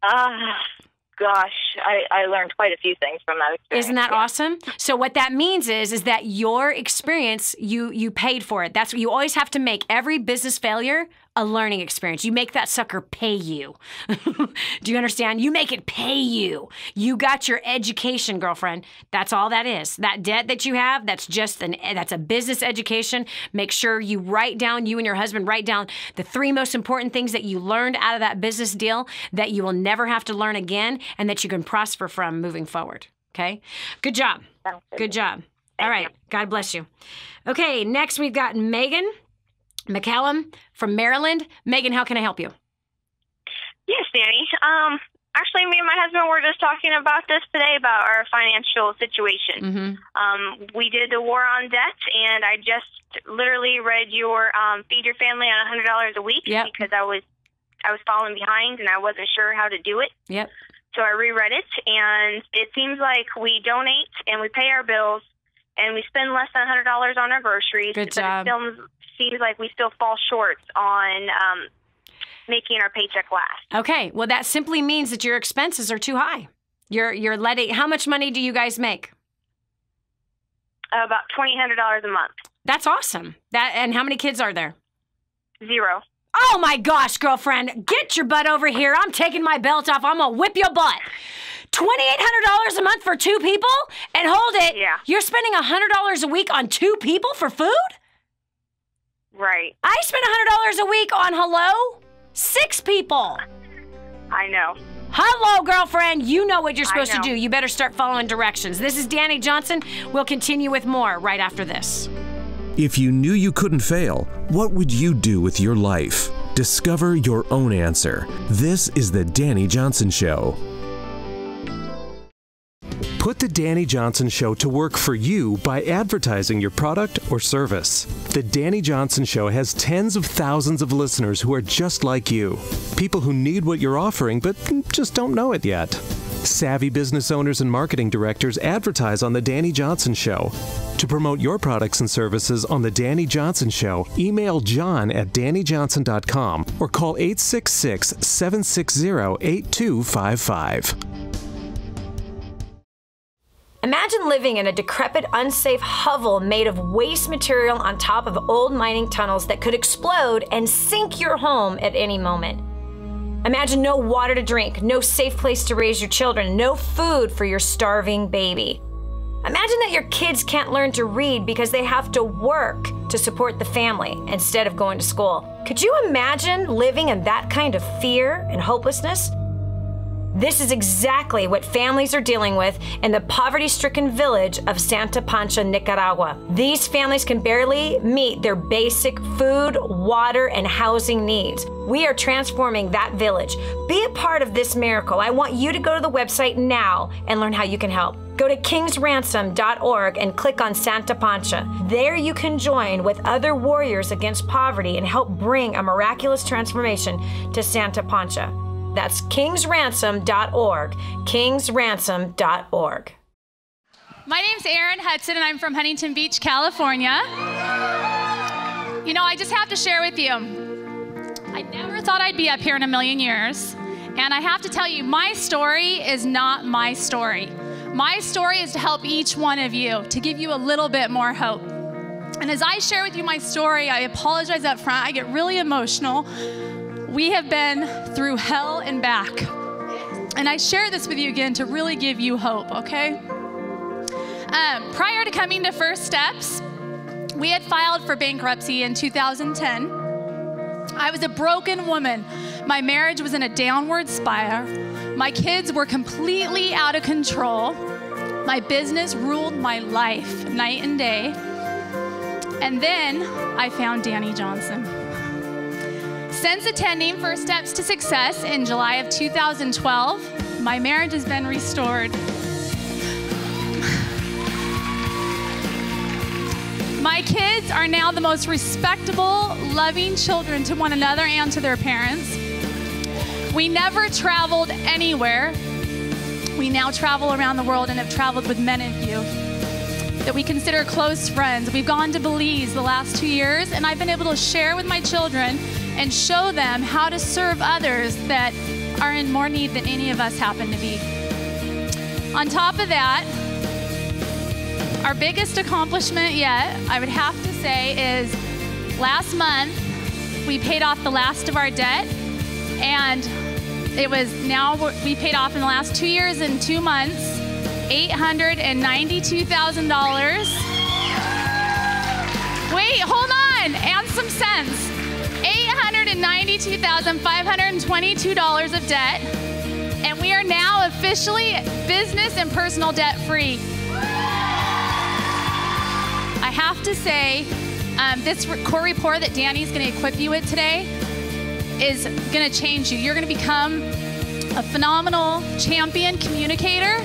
Gosh, I learned quite a few things from that experience. Isn't that awesome? So what that means is that your experience, you paid for it. That's what you always have to make every business failure a learning experience. You make that sucker pay you. Do you understand? You make it pay you. You got your education, girlfriend. That's all that is. That debt that you have, that's a business education. Make sure you and your husband write down the 3 most important things that you learned out of that business deal that you will never have to learn again and that you can prosper from moving forward. Okay? Good job. Good job. All right. God bless you. Okay, next we've got Megan. McCallum from Maryland. Megan, how can I help you? Yes, Danny. Actually, me and my husband were just talking about this today, about our financial situation. We did the war on debt, and I just literally read your Feed Your Family on $100 a week because I was falling behind and I wasn't sure how to do it. So I reread it, and it seems like we donate and we pay our bills and we spend less than $100 on our groceries. Good job. But it still seems like we still fall short on making our paycheck last. Okay, well, that simply means that your expenses are too high. You're letting. How much money do you guys make? About $2,800 a month. That's awesome. And how many kids are there? 0. Oh my gosh, girlfriend, get your butt over here. I'm taking my belt off. I'm gonna whip your butt. $2,800 a month for 2 people? And hold it. Yeah. You're spending $100 a week on 2 people for food? Right. I spend $100 a week on, hello, 6 people. I know. Hello, girlfriend. You know what you're supposed to do. You better start following directions. This is Dani Johnson. We'll continue with more right after this. If you knew you couldn't fail, what would you do with your life? Discover your own answer. This is The Dani Johnson Show. Put The Dani Johnson Show to work for you by advertising your product or service. The Dani Johnson Show has tens of thousands of listeners who are just like you. People who need what you're offering but just don't know it yet. Savvy business owners and marketing directors advertise on The Dani Johnson Show. To promote your products and services on The Dani Johnson Show, email John at DaniJohnson.com or call 866-760-8255. Imagine living in a decrepit, unsafe hovel made of waste material on top of old mining tunnels that could explode and sink your home at any moment. Imagine no water to drink, no safe place to raise your children, no food for your starving baby. Imagine that your kids can't learn to read because they have to work to support the family instead of going to school. Could you imagine living in that kind of fear and hopelessness? This is exactly what families are dealing with in the poverty-stricken village of Santa Pancha, Nicaragua. These families can barely meet their basic food, water, and housing needs. We are transforming that village. Be a part of this miracle. I want you to go to the website now and learn how you can help. Go to kingsransom.org and click on Santa Pancha. There you can join with other warriors against poverty and help bring a miraculous transformation to Santa Pancha. That's kingsransom.org, kingsransom.org. My name's Erin Hudson, and I'm from Huntington Beach, California. You know, I just have to share with you, I never thought I'd be up here in a million years, and I have to tell you, my story is not my story. My story is to help each one of you, to give you a little bit more hope. And as I share with you my story, I apologize up front, I get really emotional. We have been through hell and back. And I share this with you again to really give you hope, okay? Prior to coming to First Steps, we had filed for bankruptcy in 2010. I was a broken woman. My marriage was in a downward spiral. My kids were completely out of control. My business ruled my life night and day. And then I found Dani Johnson. Since attending First Steps to Success in July of 2012, my marriage has been restored. My kids are now the most respectable, loving children to one another and to their parents. We never traveled anywhere. We now travel around the world and have traveled with many of you that we consider close friends. We've gone to Belize the last 2 years, and I've been able to share with my children and show them how to serve others that are in more need than any of us happen to be. On top of that, our biggest accomplishment yet, I would have to say, is last month we paid off the last of our debt, and it was now we paid off in the last 2 years and 2 months, $892,000. Wait, hold on, and some cents. $892,522 of debt, and we are now officially business and personal debt free. I have to say, This core report that Dani's going to equip you with today is going to change you. You're going to become a phenomenal champion communicator.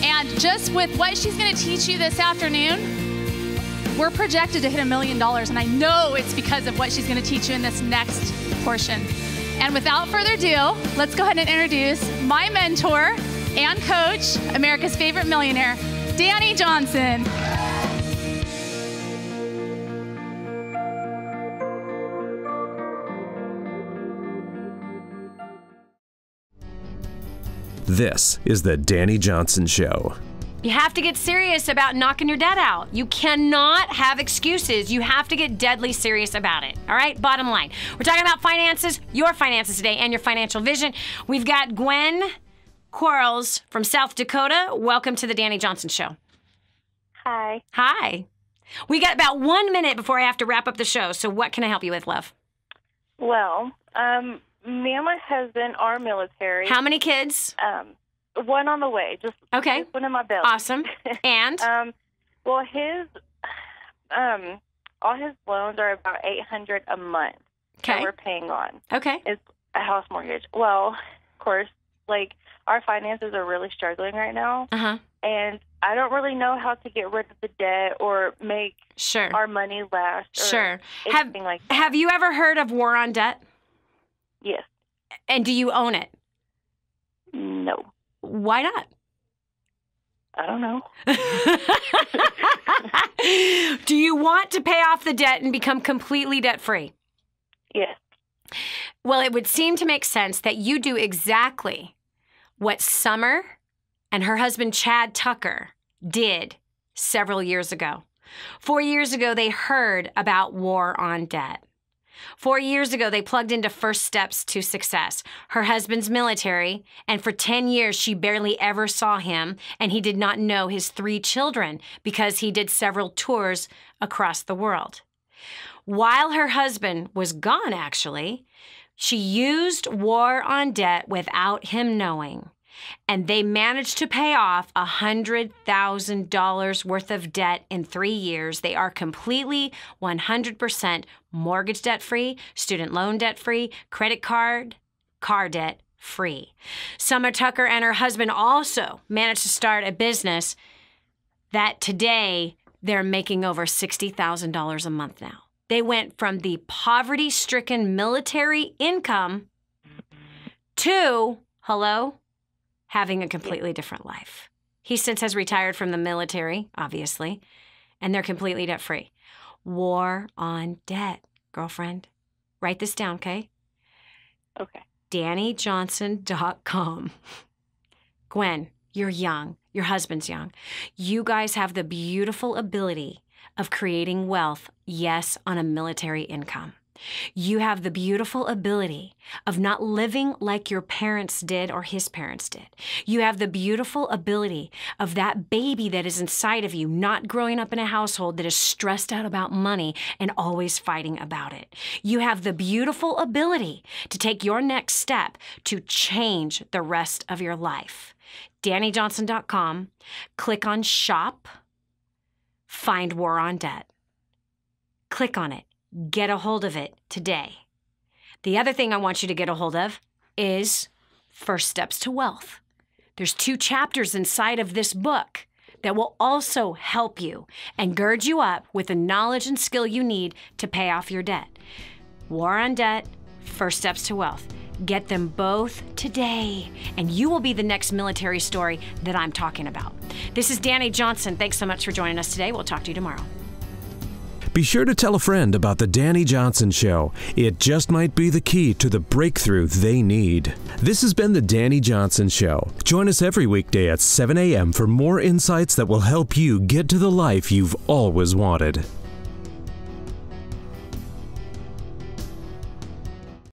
And just with what she's going to teach you this afternoon, we're projected to hit $1 million. And I know it's because of what she's going to teach you in this next portion. And without further ado, let's go ahead and introduce my mentor and coach, America's favorite millionaire, Dani Johnson. This is the Dani Johnson Show. You have to get serious about knocking your debt out. You cannot have excuses. You have to get deadly serious about it. All right? Bottom line. We're talking about finances, your finances today, and your financial vision. We've got Gwen Quarles from South Dakota. Welcome to the Dani Johnson Show. Hi. Hi. We got about 1 minute before I have to wrap up the show. So what can I help you with, love? Well, me and my husband are military. How many kids? One on the way. Just one in my belly. Awesome. And? Well, all his loans are about $800 a month that we're paying on. Okay. It's a house mortgage. Well, of course, like our finances are really struggling right now. And I don't really know how to get rid of the debt or make our money last. Or anything like that. Have you ever heard of war on debt? Yes. And do you own it? No. Why not? I don't know. Do you want to pay off the debt and become completely debt-free? Yes. Well, it would seem to make sense that you do exactly what Summer and her husband Chad Tucker did several years ago. 4 years ago, they heard about war on debt. 4 years ago, they plugged into First Steps to Success. Her husband's military, and for 10 years, she barely ever saw him, and he did not know his 3 children because he did several tours across the world. While her husband was gone, actually, she used war on debt without him knowing. And they managed to pay off $100,000 worth of debt in 3 years. They are completely 100% mortgage debt free, student loan debt free, credit card, car debt free. Summer Tucker and her husband also managed to start a business that today they're making over $60,000 a month now. They went from the poverty-stricken military income to, having a completely different life. He since has retired from the military, obviously, and they're completely debt-free. War on debt, girlfriend. Write this down, okay? Okay. DaniJohnson.com. Gwen, you're young. Your husband's young. You guys have the beautiful ability of creating wealth, yes, on a military income. You have the beautiful ability of not living like your parents did or his parents did. You have the beautiful ability of that baby that is inside of you not growing up in a household that is stressed out about money and always fighting about it. You have the beautiful ability to take your next step to change the rest of your life. DaniJohnson.com, click on Shop, find War on Debt. Click on it. Get a hold of it today. The other thing I want you to get a hold of is First Steps to Wealth. There's 2 chapters inside of this book that will also help you and gird you up with the knowledge and skill you need to pay off your debt. War on Debt, First Steps to Wealth. Get them both today, and you will be the next military story that I'm talking about. This is Dani Johnson. Thanks so much for joining us today. We'll talk to you tomorrow. Be sure to tell a friend about the Dani Johnson Show. It just might be the key to the breakthrough they need. This has been the Dani Johnson Show. Join us every weekday at 7 a.m. for more insights that will help you get to the life you've always wanted.